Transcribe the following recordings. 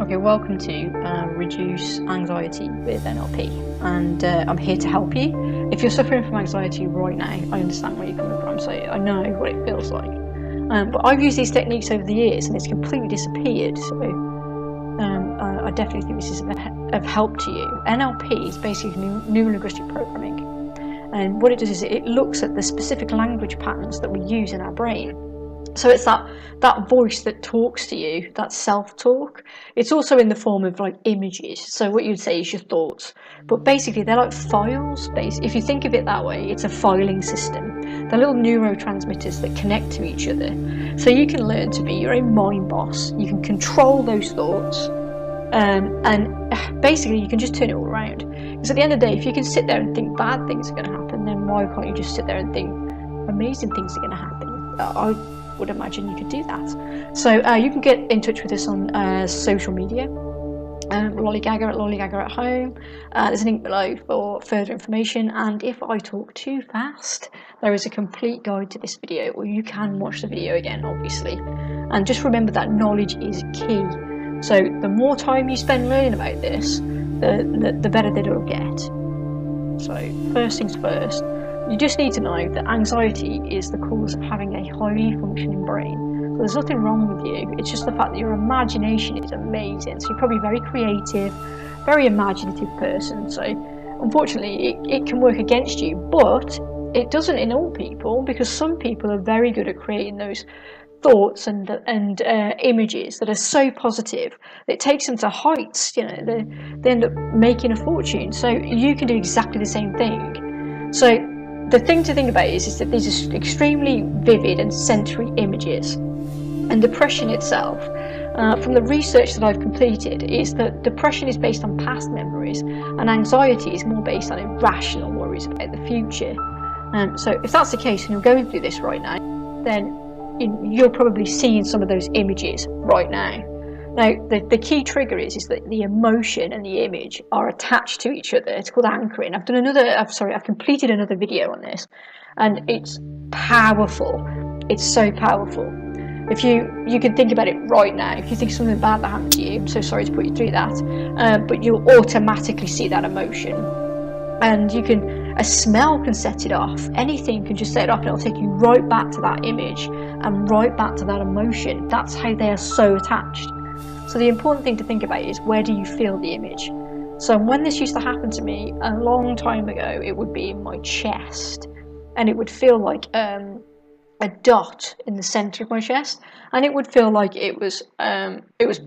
Okay, welcome to Reduce Anxiety with NLP, and I'm here to help you. If you're suffering from anxiety right now, I understand where you're coming from, so I know what it feels like. But I've used these techniques over the years and it's completely disappeared, so I definitely think this is of help to you. NLP is basically neuro-linguistic programming, and what it does is it looks at the specific language patterns that we use in our brain. So it's that voice that talks to you, that self-talk. It's also in the form of like images. So what you'd say is your thoughts. But basically they're like files. If you think of it that way, it's a filing system. They're little neurotransmitters that connect to each other. So you can learn to be your own mind boss. You can control those thoughts. And basically you can just turn it all around. Because at the end of the day, if you can sit there and think bad things are going to happen, then why can't you just sit there and think amazing things are going to happen? I would imagine you could do that. So you can get in touch with us on social media, Lollygagger at Lollygagger at Home. There's a link below for further information, and if I talk too fast, there is a complete guide to this video, or you can watch the video again, obviously. And just remember that knowledge is key. So the more time you spend learning about this, the better that it'll get. So first things first, you just need to know that anxiety is the cause of having a highly functioning brain. So there's nothing wrong with you, it's just the fact that your imagination is amazing. So you're probably very creative, very imaginative person. So unfortunately it can work against you, but it doesn't in all people, because some people are very good at creating those thoughts and images that are so positive that it takes them to heights. You know, they end up making a fortune. So you can do exactly the same thing. So the thing to think about is that these are extremely vivid and sensory images. And depression itself, from the research that I've completed, is that depression is based on past memories and anxiety is more based on irrational worries about the future. So if that's the case and you're going through this right now, then you're probably seeing some of those images right now. Now, the key trigger is that the emotion and the image are attached to each other. It's called anchoring. I've completed another video on this, and it's powerful. It's so powerful. If you can think about it right now, if you think something bad that happened to you, I'm so sorry to put you through that, but you'll automatically see that emotion. And a smell can set it off. Anything can just set it off, and it'll take you right back to that image and right back to that emotion. That's how they are so attached. So the important thing to think about is, where do you feel the image? So when this used to happen to me a long time ago, it would be in my chest, and it would feel like a dot in the center of my chest, and it would feel like it was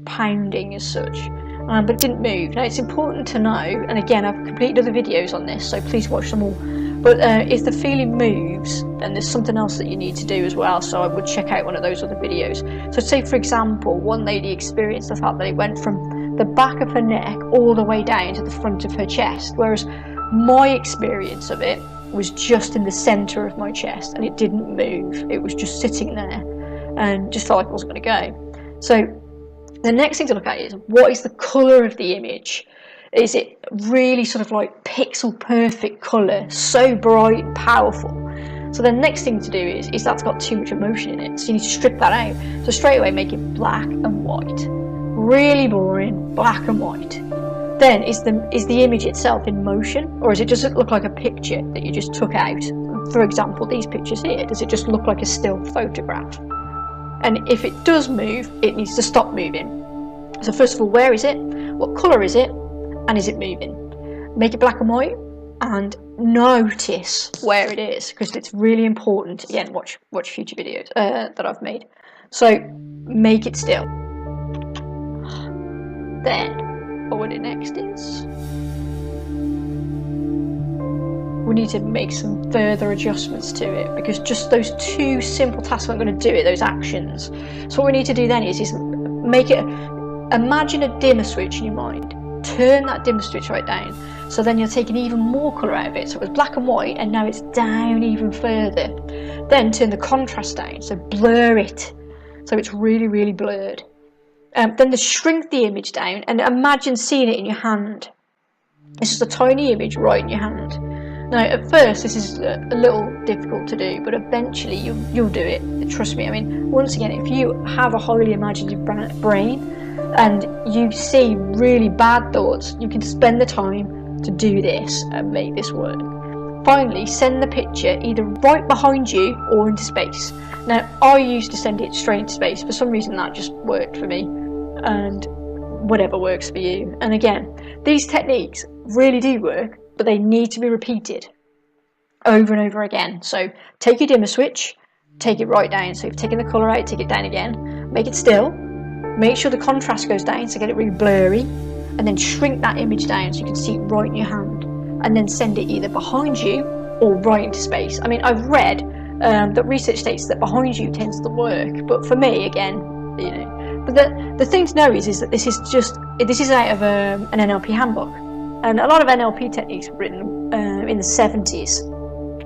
pounding as such, but it didn't move. Now it's important to know, and again I've completed other videos on this, so please watch them all, but if the feeling moves, then there's something else that you need to do as well, so I would check out one of those other videos. So say for example, one lady experienced the fact that it went from the back of her neck all the way down to the front of her chest, whereas my experience of it was just in the center of my chest, and it didn't move. It was just sitting there and just felt like it wasn't going to go. So the next thing to look at is, what is the color of the image? Is it really sort of like pixel perfect color, so bright and powerful? So the next thing to do is that's got too much emotion in it, so you need to strip that out. So straight away make it black and white. Really boring, black and white. Then is the image itself in motion, or does it just look like a picture that you just took out? For example, these pictures here, does it just look like a still photograph? And if it does move, it needs to stop moving. So first of all, where is it? What colour is it? And is it moving? Make it black and white and notice where it is, because it's really important. Again, watch future videos that I've made. So make it still. Then what it next is, we need to make some further adjustments to it, because just those two simple tasks aren't going to do it, those actions. So what we need to do then is make it, imagine a dimmer switch in your mind. Turn that dimmer switch right down, so then you're taking even more colour out of it. So it was black and white, and now it's down even further. Then turn the contrast down, so blur it, so it's really, really blurred. Then shrink the image down, and imagine seeing it in your hand. It's just a tiny image right in your hand. Now, at first, this is a little difficult to do, but eventually you'll do it. Trust me. I mean, once again, if you have a highly imaginative brain and you see really bad thoughts, you can spend the time to do this and make this work. Finally, send the picture either right behind you or into space. Now, I used to send it straight into space. For some reason, that just worked for me, and whatever works for you. And again, these techniques really do work, but they need to be repeated over and over again. So take your dimmer switch, take it right down. So if you've taken the colour out, take it down again, make it still, make sure the contrast goes down, so get it really blurry, and then shrink that image down so you can see it right in your hand, and then send it either behind you or right into space. I mean, I've read that research states that behind you tends to work, but for me, again, you know, but the thing to know is that this is out of an NLP handbook, and a lot of NLP techniques were written in the 70s,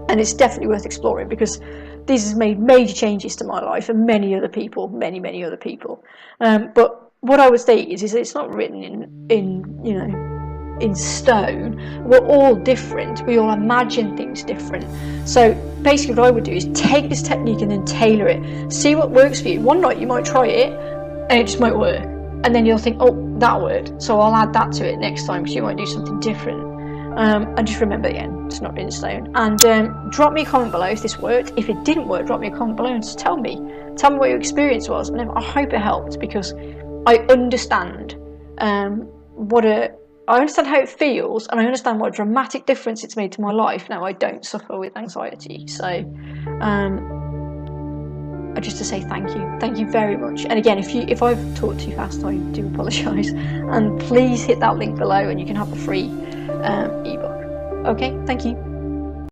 and it's definitely worth exploring because this has made major changes to my life and many other people, many other people. But what I would say is it's not written in stone. We're all different. We all imagine things different. So basically what I would do is take this technique and then tailor it. See what works for you. One night you might try it and it just might work. And then you'll think, oh, that worked, so I'll add that to it next time, because you might do something different. And just remember, again, it's not in stone. And drop me a comment below if this worked. If it didn't work, drop me a comment below and just tell me what your experience was. And I hope it helped, because I understand I understand how it feels, and I understand what a dramatic difference it's made to my life. Now, I don't suffer with anxiety, so just to say thank you very much. And again, if I've talked too fast, I do apologise, and please hit that link below and you can have the free ebook. Okay, thank you.